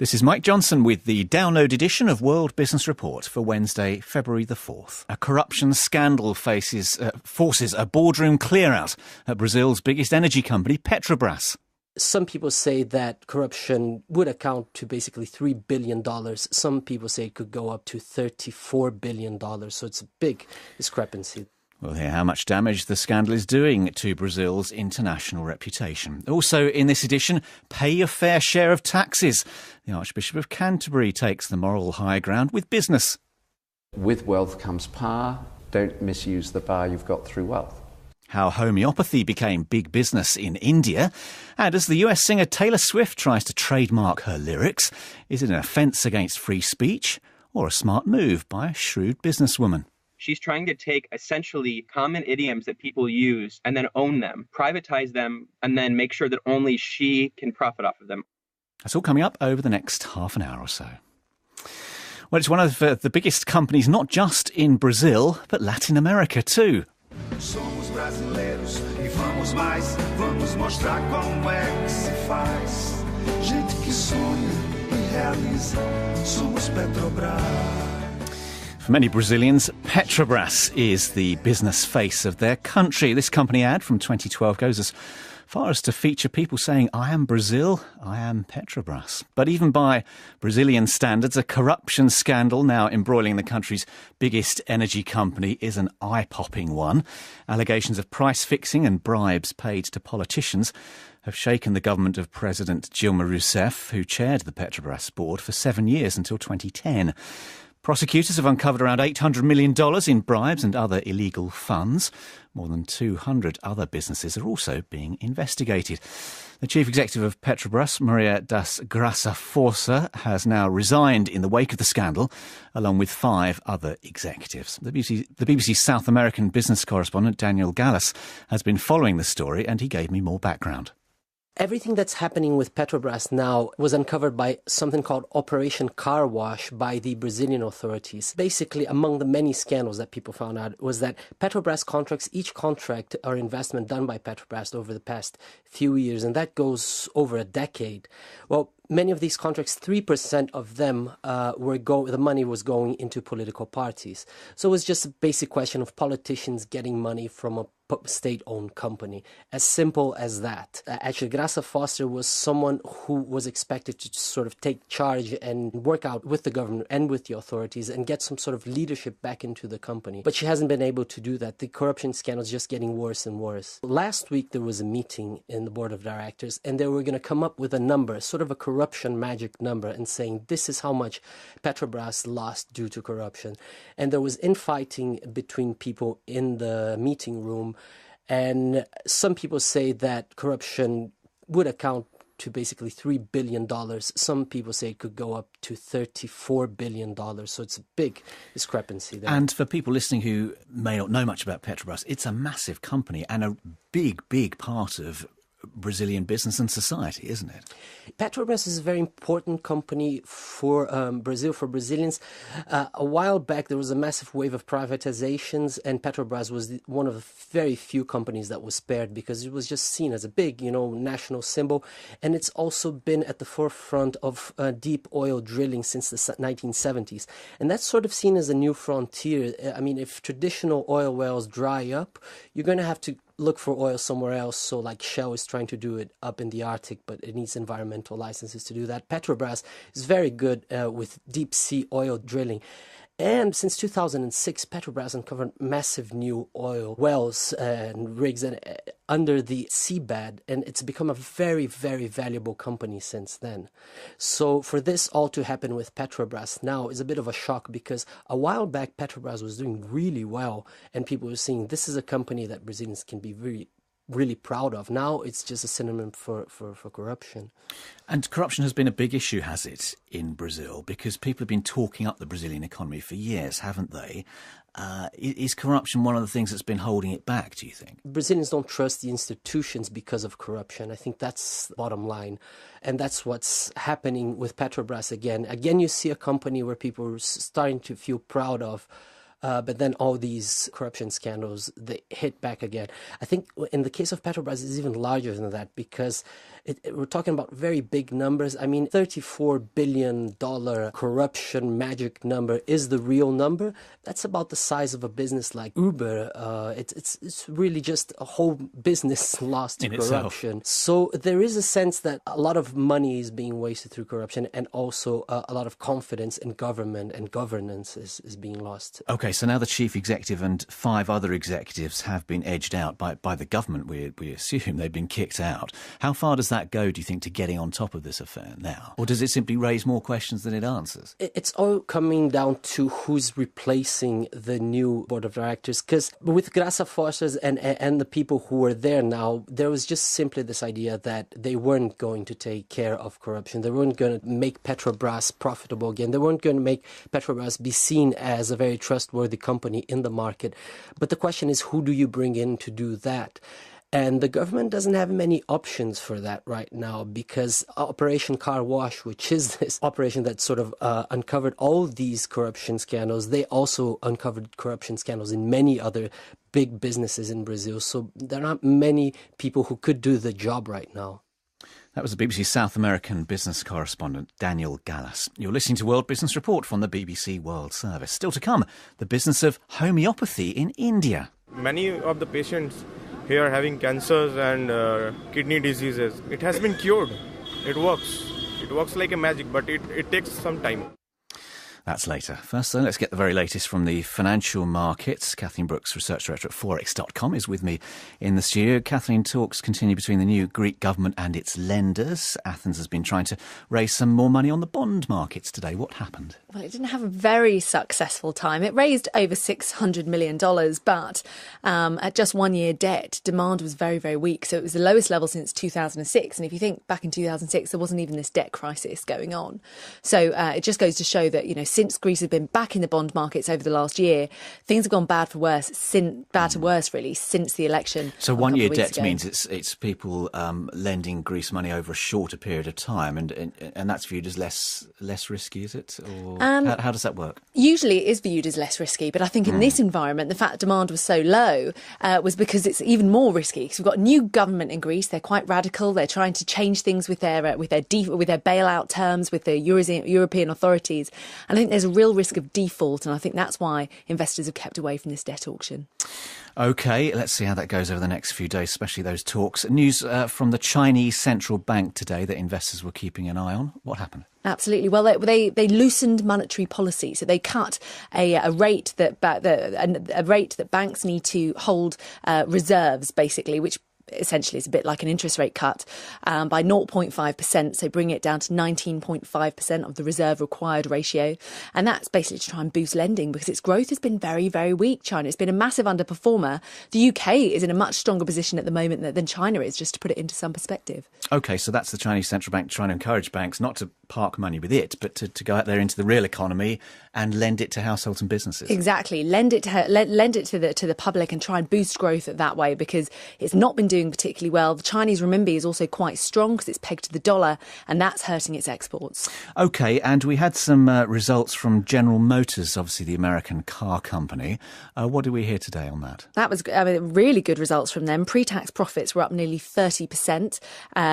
This is Mike Johnson with the download edition of World Business Report for Wednesday, February the 4th. A corruption scandal forces a boardroom clear-out at Brazil's biggest energy company, Petrobras. Some people say that corruption would account to basically $3 billion. Some people say it could go up to $34 billion. So it's a big discrepancy. We'll hear how much damage the scandal is doing to Brazil's international reputation. Also in this edition, pay your fair share of taxes. The Archbishop of Canterbury takes the moral high ground with business. With wealth comes power. Don't misuse the power you've got through wealth. How homeopathy became big business in India. And as the US singer Taylor Swift tries to trademark her lyrics, is it an offence against free speech or a smart move by a shrewd businesswoman? She's trying to take essentially common idioms that people use and then own them, privatize them, and then make sure that only she can profit off of them. That's all coming up over the next half an hour or so. Well, it's one of the biggest companies, not just in Brazil, but Latin America too. Somos brasileiros e vamos mais, vamos mostrar como é que se faz. Gente que sonha e realiza, somos Petrobras. For many Brazilians, Petrobras is the business face of their country. This company ad from 2012 goes as far as to feature people saying, "I am Brazil, I am Petrobras." But even by Brazilian standards, a corruption scandal now embroiling the country's biggest energy company is an eye-popping one. Allegations of price fixing and bribes paid to politicians have shaken the government of President Dilma Rousseff, who chaired the Petrobras board for 7 years until 2010. Prosecutors have uncovered around $800 million in bribes and other illegal funds. More than 200 other businesses are also being investigated. The chief executive of Petrobras, Maria das Graça Força, has now resigned in the wake of the scandal, along with 5 other executives. The BBC South American business correspondent, Daniel Gallas, has been following the story, and he gave me more background. Everything that's happening with Petrobras now was uncovered by something called Operation Car Wash by the Brazilian authorities. Basically, among the many scandals that people found out was that Petrobras contracts, each contract or investment done by Petrobras over the past few years, and that goes over a decade. Well, many of these contracts, 3% of them the money was going into political parties. So it was just a basic question of politicians getting money from a state-owned company. As simple as that. Actually, Graça Foster was someone who was expected to sort of take charge and work out with the government and with the authorities and get some sort of leadership back into the company. But she hasn't been able to do that. The corruption scandal is just getting worse and worse. Last week, there was a meeting in the board of directors, and they were going to come up with a number, sort of a corruption magic number, and saying this is how much Petrobras lost due to corruption. And there was infighting between people in the meeting room. And some people say that corruption would account to basically $3 billion. Some people say it could go up to $34 billion. So it's a big discrepancy there. And for people listening who may not know much about Petrobras, it's a massive company and a big, big part of Brazilian business and society, isn't it? Petrobras is a very important company for Brazil, for Brazilians. A while back, there was a massive wave of privatizations, and Petrobras was one of the very few companies that was spared because it was just seen as a big, national symbol. And it's also been at the forefront of deep oil drilling since the 1970s. And that's sort of seen as a new frontier. I mean, if traditional oil wells dry up, you're going to have to look for oil somewhere else. So like Shell is trying to do it up in the Arctic, but it needs environmental licenses to do that. Petrobras is very good with deep sea oil drilling. And since 2006, Petrobras uncovered massive new oil wells and rigs under the seabed, and it's become a very, very valuable company since then. So for this all to happen with Petrobras now is a bit of a shock, because a while back Petrobras was doing really well, and people were saying this is a company that Brazilians can be really proud of. Now it's just a synonym for corruption. And corruption has been a big issue, has it, in Brazil? Because people have been talking up the Brazilian economy for years, haven't they? Is corruption one of the things that's been holding it back, do you think? Brazilians don't trust the institutions because of corruption. I think that's the bottom line. And that's what's happening with Petrobras again. Again, you see a company where people are starting to feel proud of But then all these corruption scandals, they hit back again. I think in the case of Petrobras, it's even larger than that because we're talking about very big numbers. I mean, $34 billion corruption magic number is the real number. That's about the size of a business like Uber. It's really just a whole business lost to corruption. Itself. So there is a sense that a lot of money is being wasted through corruption, and also a lot of confidence in government and governance is being lost. OK, so now the chief executive and 5 other executives have been edged out by the government. We assume they've been kicked out. How far does that go, do you think, to getting on top of this affair now? Or does it simply raise more questions than it answers? It's all coming down to who's replacing the new board of directors. Because with Graça Forças and the people who are there now, there was just simply this idea that they weren't going to take care of corruption. They weren't going to make Petrobras profitable again. They weren't going to make Petrobras be seen as a very trustworthy company in the market. But the question is, who do you bring in to do that? And the government doesn't have many options for that right now, because Operation Car Wash, which is this operation that sort of uncovered all these corruption scandals, they also uncovered corruption scandals in many other big businesses in Brazil. So there are not many people who could do the job right now. That was the BBC South American business correspondent Daniel Gallas. You're listening to World Business Report from the BBC World Service. Still to come, the business of homeopathy in India. Many of the patients here are having cancers and kidney diseases. It has been cured. It works. It works like a magic, but it takes some time. That's later. First, though, let's get the very latest from the financial markets. Kathleen Brooks, research director at Forex.com, is with me in the studio. Kathleen, talks continue between the new Greek government and its lenders. Athens has been trying to raise some more money on the bond markets today. What happened? Well, it didn't have a very successful time. It raised over $600 million, but at just 1 year debt, demand was very, very weak. So it was the lowest level since 2006. And if you think back in 2006, there wasn't even this debt crisis going on. So it just goes to show that, since Greece has been back in the bond markets over the last year, things have gone bad to worse, since the election. So 1 year debt means it's people lending Greece money over a shorter period of time, and that's viewed as less risky, is it? Or how does that work? Usually it is viewed as less risky, but I think in this environment, the fact that demand was so low was because it's even more risky. Because we've got a new government in Greece. They're quite radical. They're trying to change things with their bailout terms, with the European authorities. And I think there's a real risk of default, and I think that's why investors have kept away from this debt auction. OK, let's see how that goes over the next few days, especially those talks. News from the Chinese central bank today that investors were keeping an eye on. What happened? Absolutely. Well, they loosened monetary policy, so they cut a rate that banks need to hold reserves, basically, which essentially is a bit like an interest rate cut by 0.5%, so bring it down to 19.5% of the reserve required ratio. And that's basically to try and boost lending because its growth has been very, very weak, China. It's been a massive underperformer. The UK is in a much stronger position at the moment than China is, just to put it into some perspective. OK, so that's the Chinese central bank trying to encourage banks not to park money with it, but to go out there into the real economy and lend it to households and businesses. Exactly. Lend it to the public and try and boost growth that way, because it's not been doing particularly well. The Chinese renminbi is also quite strong because it's pegged to the dollar, and that's hurting its exports. OK, and we had some results from General Motors, obviously the American car company. What did we hear today on that? That was really good results from them. Pre-tax profits were up nearly 30%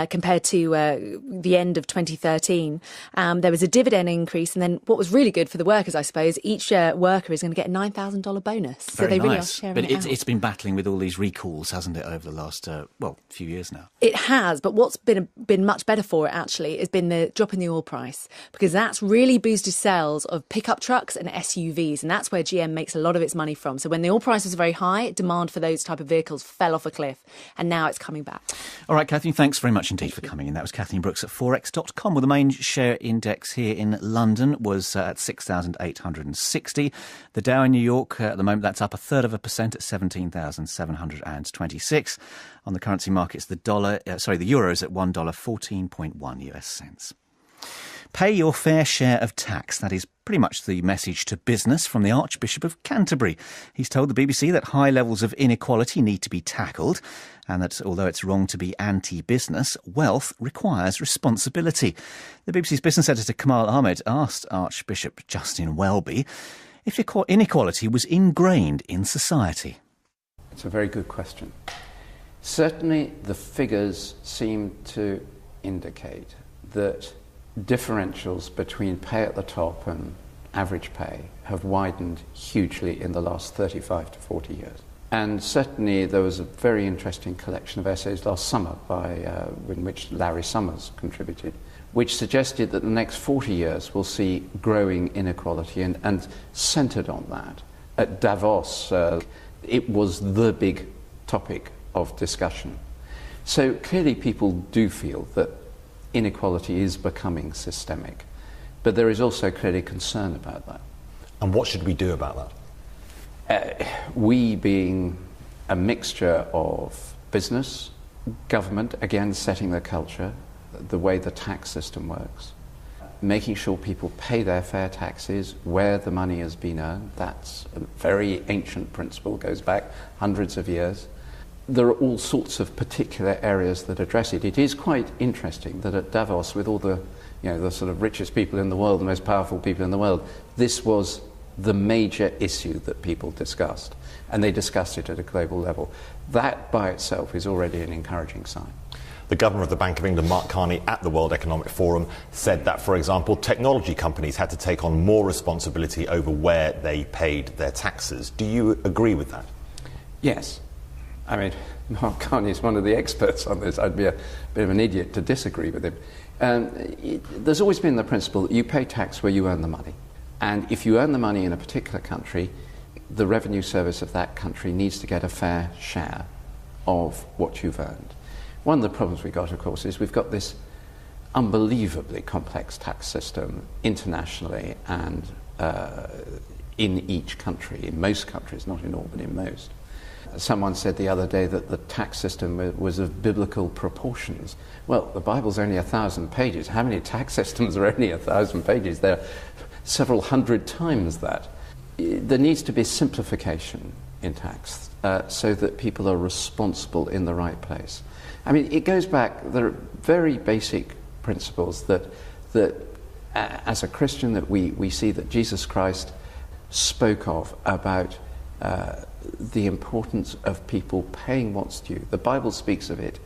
compared to the end of 2013. There was a dividend increase, and then what was really good for the workers, I suppose, each worker is going to get a $9,000 bonus. So Very they really nice. are sharing but it out. It's been battling with all these recalls, hasn't it, over the last few years now? It has, but what's been much better for it actually has been the drop in the oil price, because that's really boosted sales of pickup trucks and SUVs, and that's where GM makes a lot of its money from. So when the oil price was very high, demand for those type of vehicles fell off a cliff, and now it's coming back. All right, Kathleen, thanks very much indeed for coming in. That was Kathleen Brooks at Forex.com. Well, the main share index here in London was at 6,860. The Dow in New York at the moment, that's up 0.33% at 17,726. On the currency markets, the euro is at $1.14.1 US cents. Pay your fair share of tax. That is pretty much the message to business from the Archbishop of Canterbury. He's told the BBC that high levels of inequality need to be tackled, and that although it's wrong to be anti-business, wealth requires responsibility. The BBC's business editor Kamal Ahmed asked Archbishop Justin Welby if inequality was ingrained in society? It's a very good question. Certainly the figures seem to indicate that differentials between pay at the top and average pay have widened hugely in the last 35 to 40 years. And certainly there was a very interesting collection of essays last summer in which Larry Summers contributed, which suggested that the next 40 years will see growing inequality and centred on that. At Davos, it was the big topic of discussion. So clearly people do feel that inequality is becoming systemic, but there is also clearly concern about that. And what should we do about that? We being a mixture of business, government, again setting the culture, the way the tax system works, making sure people pay their fair taxes where the money has been earned. That's a very ancient principle, goes back hundreds of years. There are all sorts of particular areas that address it. It is quite interesting that at Davos, with all the sort of richest people in the world, the most powerful people in the world, this was the major issue that people discussed, and they discussed it at a global level. That by itself is already an encouraging sign. The Governor of the Bank of England, Mark Carney, at the World Economic Forum said that, for example, technology companies had to take on more responsibility over where they paid their taxes. Do you agree with that? Yes. I mean, Mark Carney is one of the experts on this. I'd be a bit of an idiot to disagree with him. There's always been the principle that you pay tax where you earn the money. And if you earn the money in a particular country, the revenue service of that country needs to get a fair share of what you've earned. One of the problems we've got, of course, is we've got this unbelievably complex tax system internationally and in each country, in most countries, not in all, but in most. Someone said the other day that the tax system was of biblical proportions. Well, the Bible's only 1,000 pages. How many tax systems are only 1,000 pages? They're several hundred times that. There needs to be simplification in tax so that people are responsible in the right place. I mean, it goes back, there are very basic principles that as a Christian that we see that Jesus Christ spoke of about the importance of people paying what's due. The Bible speaks of it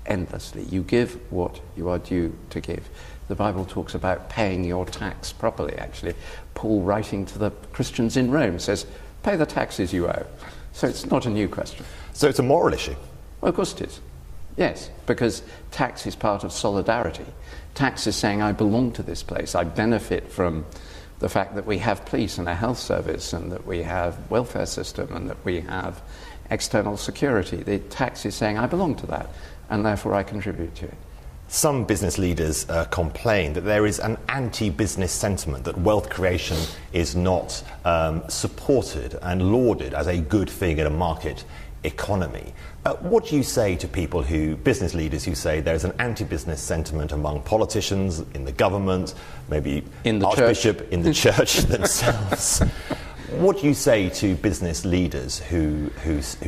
endlessly. You give what you are due to give. The Bible talks about paying your tax properly, actually. Paul, writing to the Christians in Rome, says, pay the taxes you owe. So it's not a new question. So it's a moral issue? Well, of course it is. Yes, because tax is part of solidarity. Tax is saying, I belong to this place. I benefit from the fact that we have police and a health service and that we have welfare system and that we have external security. The tax is saying, I belong to that, and therefore I contribute to it. Some business leaders complain that there is an anti-business sentiment, that wealth creation is not supported and lauded as a good thing in a market economy. What do you say to people business leaders who say there's an anti-business sentiment among politicians, in the government, maybe in the Archbishop, in the church themselves? What do you say to business leaders who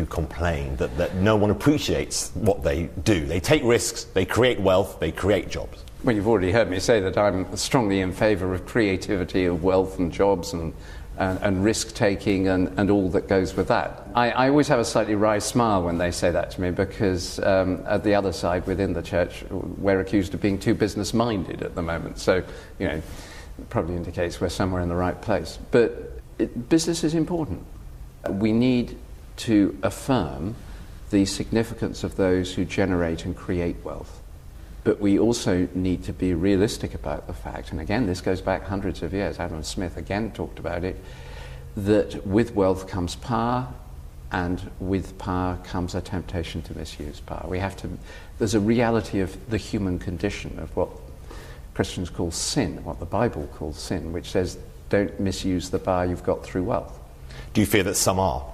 complain that no one appreciates what they do? They take risks, they create wealth, they create jobs. Well, you've already heard me say that I'm strongly in favour of creativity, of wealth and jobs and risk-taking and all that goes with that. I always have a slightly wry smile when they say that to me, because at the other side, within the church, we're accused of being too business-minded at the moment. So, it probably indicates we're somewhere in the right place. But business is important. We need to affirm the significance of those who generate and create wealth. But we also need to be realistic about the fact, and again, this goes back hundreds of years, Adam Smith again talked about it, that with wealth comes power, and with power comes a temptation to misuse power. There's a reality of the human condition, of what Christians call sin, what the Bible calls sin, which says, don't misuse the power you've got through wealth. Do you fear that some are?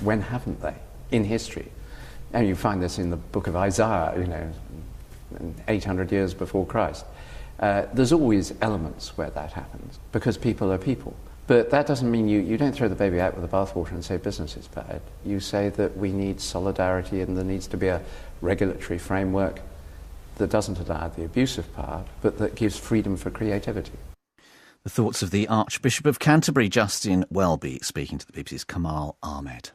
When haven't they? In history. And you find this in the book of Isaiah, 800 years before Christ. There's always elements where that happens, because people are people. But that doesn't mean you don't throw the baby out with the bathwater and say business is bad. You say that we need solidarity and there needs to be a regulatory framework that doesn't allow the abuse of power, but that gives freedom for creativity. The thoughts of the Archbishop of Canterbury, Justin Welby, speaking to the BBC's Kamal Ahmed.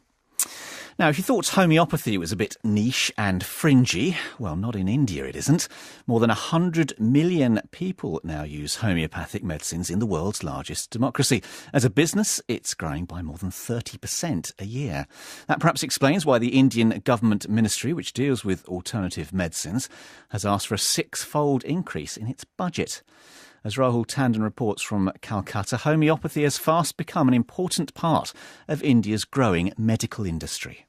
Now, if you thought homeopathy was a bit niche and fringy, well, not in India it isn't. More than 100 million people now use homeopathic medicines in the world's largest democracy. As a business, it's growing by more than 30% a year. That perhaps explains why the Indian government ministry, which deals with alternative medicines, has asked for a 6-fold increase in its budget. As Rahul Tandon reports from Calcutta, homeopathy has fast become an important part of India's growing medical industry.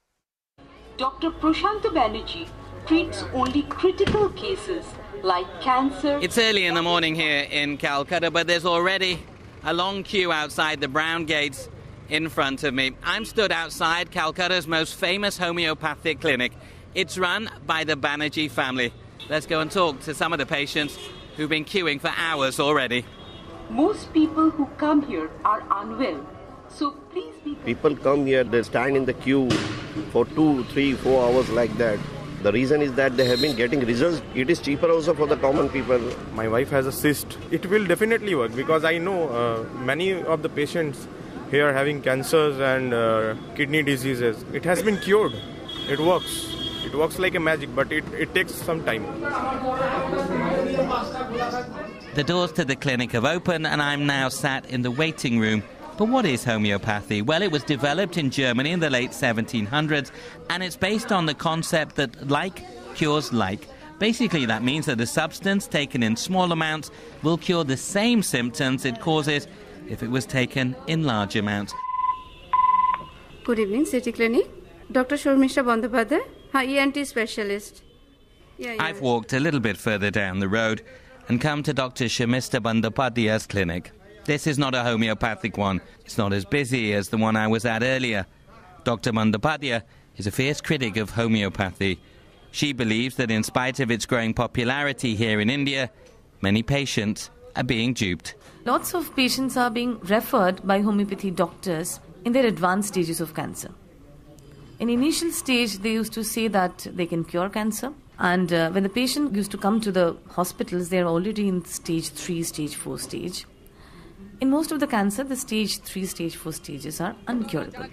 Dr. Prashanta Banerjee treats only critical cases like cancer. It's early in the morning here in Calcutta, but there's already a long queue outside the brown gates in front of me. I'm stood outside Calcutta's most famous homeopathic clinic. It's run by the Banerjee family. Let's go and talk to some of the patients who've been queuing for hours already. Most people who come here are unwell, so please be... People come here, they stand in the queue for 2, 3, 4 hours like that. The reason is that they have been getting results. It is cheaper also for the common people. My wife has a cyst. It will definitely work because I know many of the patients here having cancers and kidney diseases. It has been cured. It works. It works like a magic, but it takes some time. The doors to the clinic have opened and I'm now sat in the waiting room. But what is homeopathy? Well, it was developed in Germany in the late 1700s and it's based on the concept that like cures like. Basically, that means that a substance taken in small amounts will cure the same symptoms it causes if it was taken in large amounts. Good evening, City Clinic. Dr. Shormisha Bandyopadhyay, ENT specialist. I've walked a little bit further down the road and come to Dr. Shormisha Bandyopadhyay's clinic. This is not a homeopathic one. It's not as busy as the one I was at earlier. Dr. Bandyopadhyay is a fierce critic of homeopathy. She believes that in spite of its growing popularity here in India, many patients are being duped. Lots of patients are being referred by homeopathy doctors in their advanced stages of cancer. In initial stage, they used to say that they can cure cancer. And when the patient used to come to the hospitals, they are already in stage 3, stage 4 stage. In most of the cancer, the stage 3, stage 4 stages are uncurable.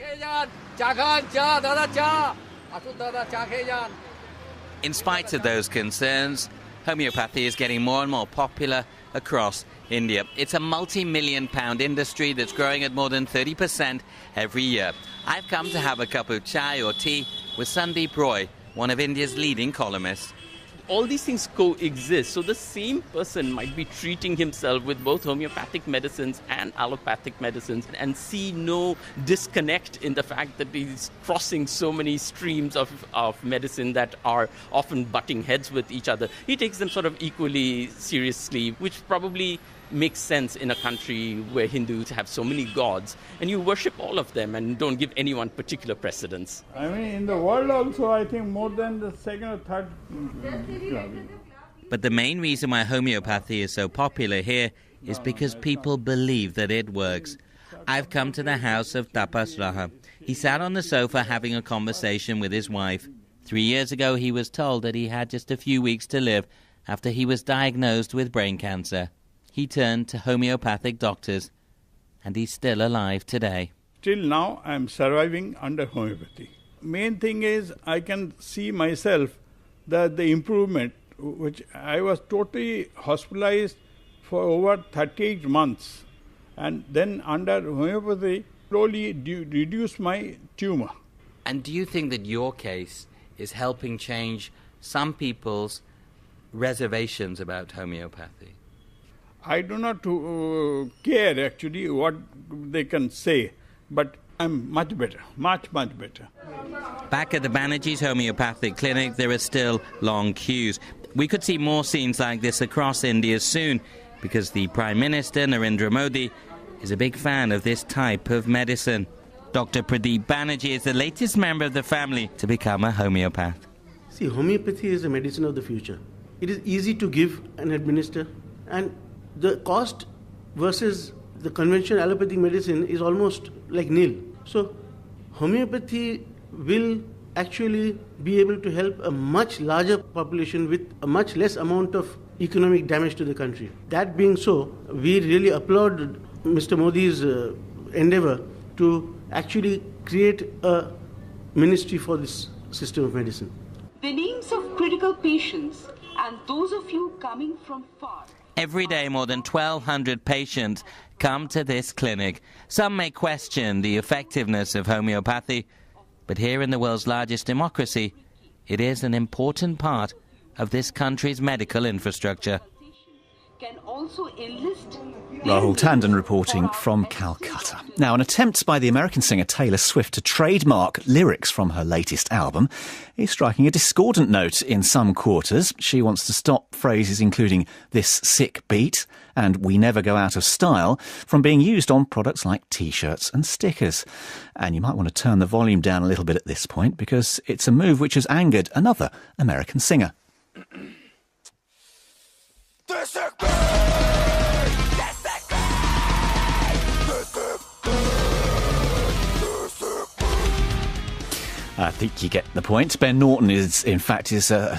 In spite of those concerns, homeopathy is getting more and more popular across India. It's a multi-million-pound industry that's growing at more than 30% every year. I've come to have a cup of chai or tea with Sandeep Roy, one of India's leading columnists. All these things coexist, so the same person might be treating himself with both homeopathic medicines and allopathic medicines and see no disconnect in the fact that he's crossing so many streams of medicine that are often butting heads with each other. He takes them sort of equally seriously, which probably makes sense in a country where Hindus have so many gods and you worship all of them and don't give any one particular precedence. I mean, in the world also, I think more than the second or third. But the main reason why homeopathy is so popular here is because people believe that it works. I've come to the house of Tapas Raha. He sat on the sofa having a conversation with his wife. 3 years ago, he was told that he had just a few weeks to live after he was diagnosed with brain cancer. He turned to homeopathic doctors, and he's still alive today. Till now, I'm surviving under homeopathy. Main thing is I can see myself that the improvement, which I was totally hospitalized for over 38 months, and then under homeopathy, slowly reduced my tumor. And do you think that your case is helping change some people's reservations about homeopathy? I do not care actually what they can say, but I'm much better, much better. Back at the Banerjee's homeopathic clinic, there are still long queues. We could see more scenes like this across India soon because the Prime Minister, Narendra Modi, is a big fan of this type of medicine. Dr. Pradeep Banerjee is the latest member of the family to become a homeopath. See, homeopathy is the medicine of the future. It is easy to give and administer, and the cost versus the conventional allopathic medicine is almost like nil. So homeopathy will actually be able to help a much larger population with a much less amount of economic damage to the country. That being so, we really applaud Mr. Modi's endeavor to actually create a ministry for this system of medicine. The names of critical patients and those of you coming from far. Every day, more than 1,200 patients come to this clinic. Some may question the effectiveness of homeopathy, but here in the world's largest democracy, it is an important part of this country's medical infrastructure. Can also enlist Rahul Tandon reporting from Calcutta. Now, an attempt by the American singer Taylor Swift to trademark lyrics from her latest album is striking a discordant note in some quarters. She wants to stop phrases including "this sick beat" and "we never go out of style" from being used on products like T-shirts and stickers. And you might want to turn the volume down a little bit at this point, because it's a move which has angered another American singer. I think you get the point. Ben Norton is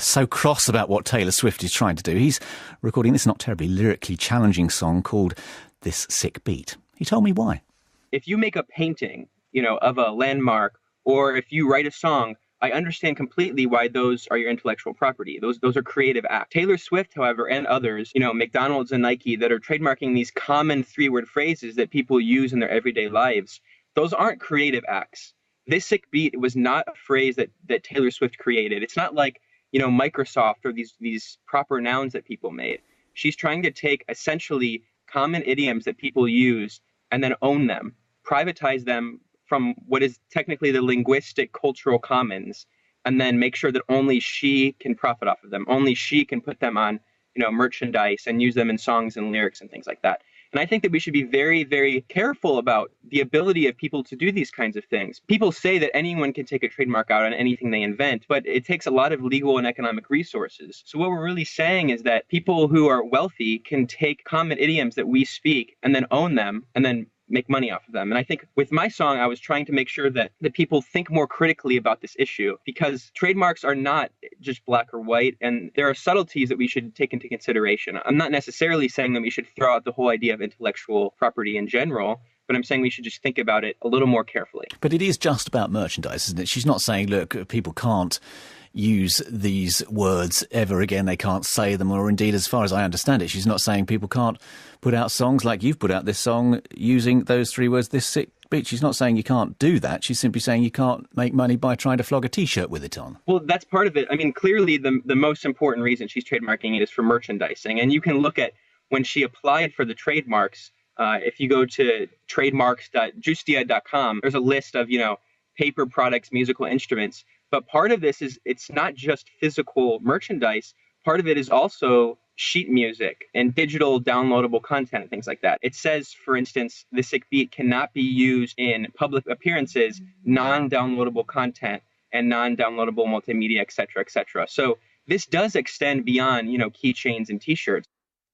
so cross about what Taylor Swift is trying to do. He's recording this not terribly lyrically challenging song called "This Sick Beat." He told me why. If you make a painting, of a landmark, or if you write a song, I understand completely why those are your intellectual property. Those are creative acts. Taylor Swift, however, and others, McDonald's and Nike, that are trademarking these common three-word phrases that people use in their everyday lives, those aren't creative acts. This sick beat was not a phrase that Taylor Swift created. It's not like, Microsoft or these proper nouns that people made. She's trying to take essentially common idioms that people use and then own them, privatize them from what is technically the linguistic cultural commons, and then make sure that only she can profit off of them. Only she can put them on, merchandise and use them in songs and lyrics and things like that. And I think that we should be very, very careful about the ability of people to do these kinds of things. People say that anyone can take a trademark out on anything they invent, but it takes a lot of legal and economic resources. So what we're really saying is that people who are wealthy can take common idioms that we speak and then own them and then make money off of them. And I think with my song, I was trying to make sure that people think more critically about this issue, because trademarks are not just black or white, and there are subtleties that we should take into consideration. I'm not necessarily saying that we should throw out the whole idea of intellectual property in general, but I'm saying we should just think about it a little more carefully. But it is just about merchandise, isn't it? She's not saying, look, people can't use these words ever again, they can't say them, or indeed, as far as I understand it, she's not saying people can't put out songs like you've put out this song using those three words, "this sick beat." She's not saying you can't do that. She's simply saying you can't make money by trying to flog a T-shirt with it on. Well, that's part of it. I mean, clearly the most important reason she's trademarking it is for merchandising. And you can look at when she applied for the trademarks, if you go to trademarks.justia.com, there's a list of, paper products, musical instruments. But part of this is it's not just physical merchandise. Part of it is also sheet music and digital downloadable content and things like that. It says, for instance, the sick beat cannot be used in public appearances, non-downloadable content and non-downloadable multimedia, et cetera, et cetera. So this does extend beyond, keychains and T-shirts.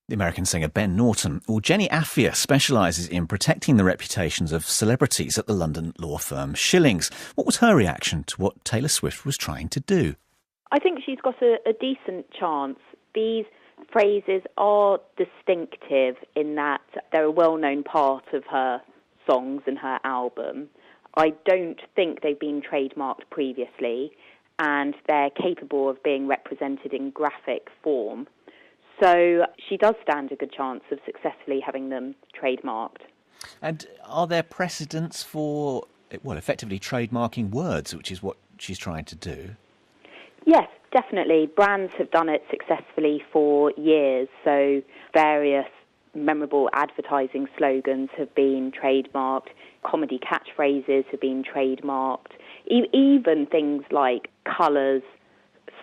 The American singer Ben Norton. Well, Jenny Affia specialises in protecting the reputations of celebrities at the London law firm Schillings. What was her reaction to what Taylor Swift was trying to do? I think she's got a decent chance. These phrases are distinctive in that they're a well-known part of her songs and her album. I don't think they've been trademarked previously, and they're capable of being represented in graphic form. So she does stand a good chance of successfully having them trademarked. And are there precedents for, effectively trademarking words, which is what she's trying to do? Yes, definitely. Brands have done it successfully for years. So various memorable advertising slogans have been trademarked. Comedy catchphrases have been trademarked. Even things like colours,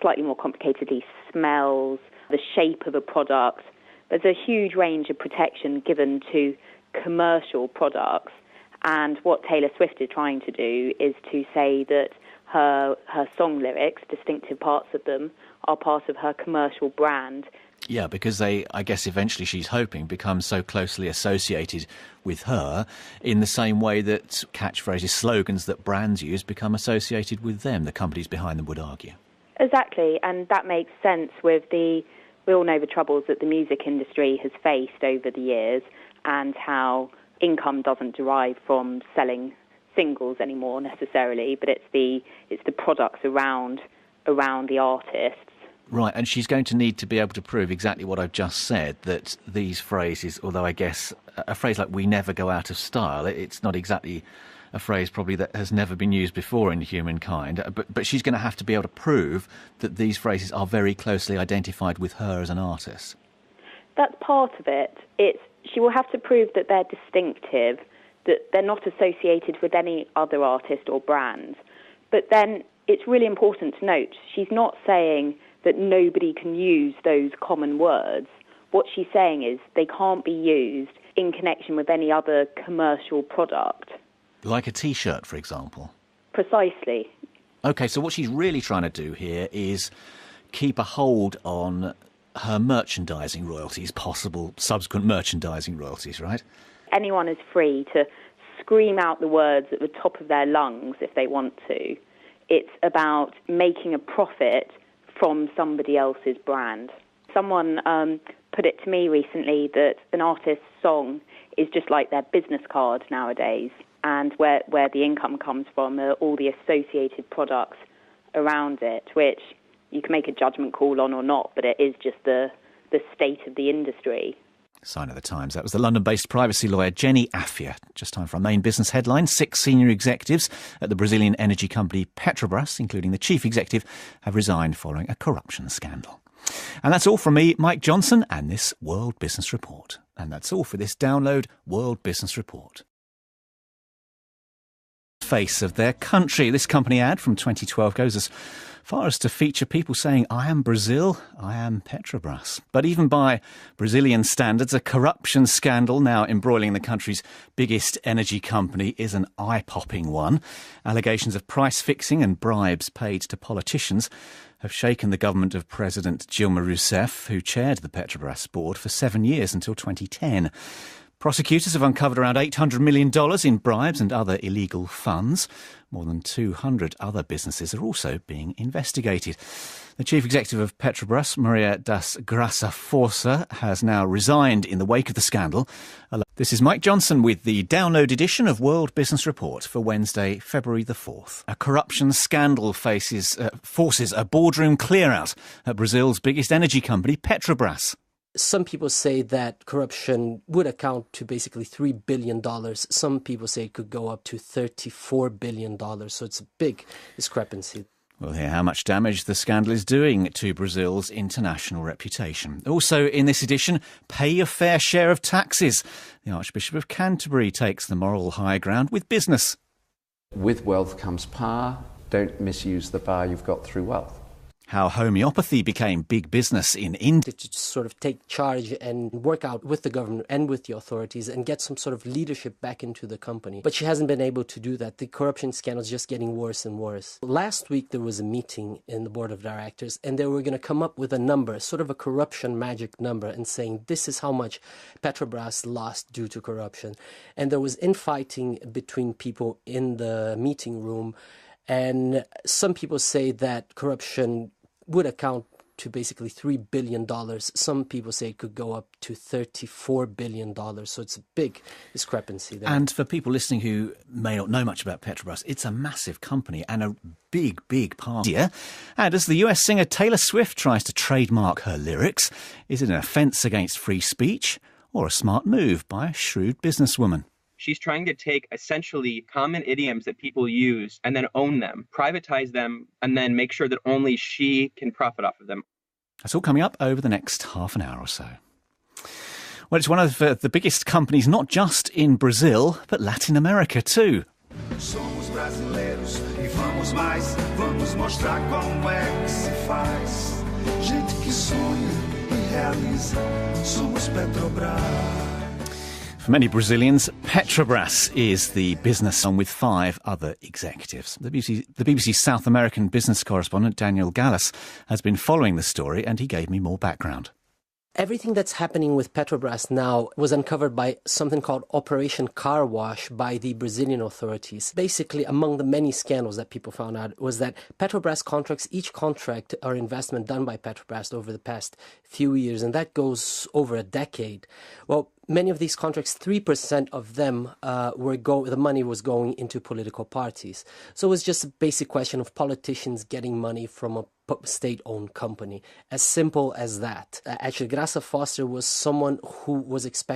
slightly more complicatedly smells, the shape of a product. There's a huge range of protection given to commercial products, and what Taylor Swift is trying to do is to say that her song lyrics, distinctive parts of them, are part of her commercial brand. Yeah, because I guess eventually she's hoping, become so closely associated with her in the same way that catchphrases, slogans that brands use become associated with them, the companies behind them would argue. Exactly, and that makes sense with we all know the troubles that the music industry has faced over the years, and how income doesn't derive from selling singles anymore necessarily, but it's the products around the artists. Right, and she's going to need to be able to prove exactly what I've just said, that these phrases, although I guess a phrase like "we never go out of style," it's not exactly a phrase probably that has never been used before in humankind, but she's going to have to be able to prove that these phrases are very closely identified with her as an artist. That's part of it. She will have to prove that they're distinctive, that they're not associated with any other artist or brand. But then it's really important to note, she's not saying that nobody can use those common words. What she's saying is they can't be used in connection with any other commercial product. Like a T-shirt, for example? Precisely. OK, so what she's really trying to do here is keep a hold on her merchandising royalties, possible subsequent merchandising royalties, right? Anyone is free to scream out the words at the top of their lungs if they want to. It's about making a profit from somebody else's brand. Someone put it to me recently that an artist's song is just like their business card nowadays, and where the income comes from are all the associated products around it, which you can make a judgment call on or not, but it is just the state of the industry. Sign of the times. That was the London-based privacy lawyer Jenny Afia. Just time for our main business headline. 6 senior executives at the Brazilian energy company Petrobras, including the chief executive, have resigned following a corruption scandal. And that's all from me, Mike Johnson, and this World Business Report. And that's all for this Download World Business Report. Face of their country. This company ad from 2012 goes as far as to feature people saying, "I am Brazil, I am Petrobras." But even by Brazilian standards, a corruption scandal now embroiling the country's biggest energy company is an eye-popping one. Allegations of price fixing and bribes paid to politicians have shaken the government of President Dilma Rousseff, who chaired the Petrobras board for 7 years until 2010. Prosecutors have uncovered around $800 million in bribes and other illegal funds. More than 200 other businesses are also being investigated. The chief executive of Petrobras, Maria das Graça Força, has now resigned in the wake of the scandal. This is Mike Johnson with the download edition of World Business Report for Wednesday, February the 4th. A corruption scandal forces a boardroom clear-out at Brazil's biggest energy company, Petrobras. Some people say that corruption would account to basically $3 billion. Some people say it could go up to $34 billion. So it's a big discrepancy. We'll hear how much damage the scandal is doing to Brazil's international reputation. Also in this edition, pay your fair share of taxes. The Archbishop of Canterbury takes the moral high ground with business. With wealth comes power. Don't misuse the power you've got through wealth. How homeopathy became big business in India. To sort of take charge and work out with the government and with the authorities and get some sort of leadership back into the company. But she hasn't been able to do that. The corruption scandal is just getting worse and worse. Last week there was a meeting in the board of directors and they were going to come up with a number, sort of a corruption magic number, and saying this is how much Petrobras lost due to corruption. And there was infighting between people in the meeting room. And some people say that corruption would account to basically $3 billion. Some people say it could go up to $34 billion. So it's a big discrepancy there. And for people listening who may not know much about Petrobras, it's a massive company and a big, big part. And as the US singer Taylor Swift tries to trademark her lyrics, is it an offence against free speech or a smart move by a shrewd businesswoman? She's trying to take essentially common idioms that people use and then own them, privatize them, and then make sure that only she can profit off of them. That's all coming up over the next half an hour or so. Well, it's one of the biggest companies, not just in Brazil, but Latin America too. Somos brasileiros e vamos mais, vamos mostrar como é que se faz. Gente que sonha e realiza, somos Petrobras. For many Brazilians, Petrobras is the business on with 5 other executives. The BBC South American business correspondent Daniel Gallas has been following the story and he gave me more background. Everything that's happening with Petrobras now was uncovered by something called Operation Car Wash by the Brazilian authorities. Basically, among the many scandals that people found out was that Petrobras contracts, each contract or investment done by Petrobras over the past few years, and that goes over a decade. Well, many of these contracts, 3% of them the money was going into political parties. So it was just a basic question of politicians getting money from a state-owned company. As simple as that. Actually, Graça Foster was someone who was expected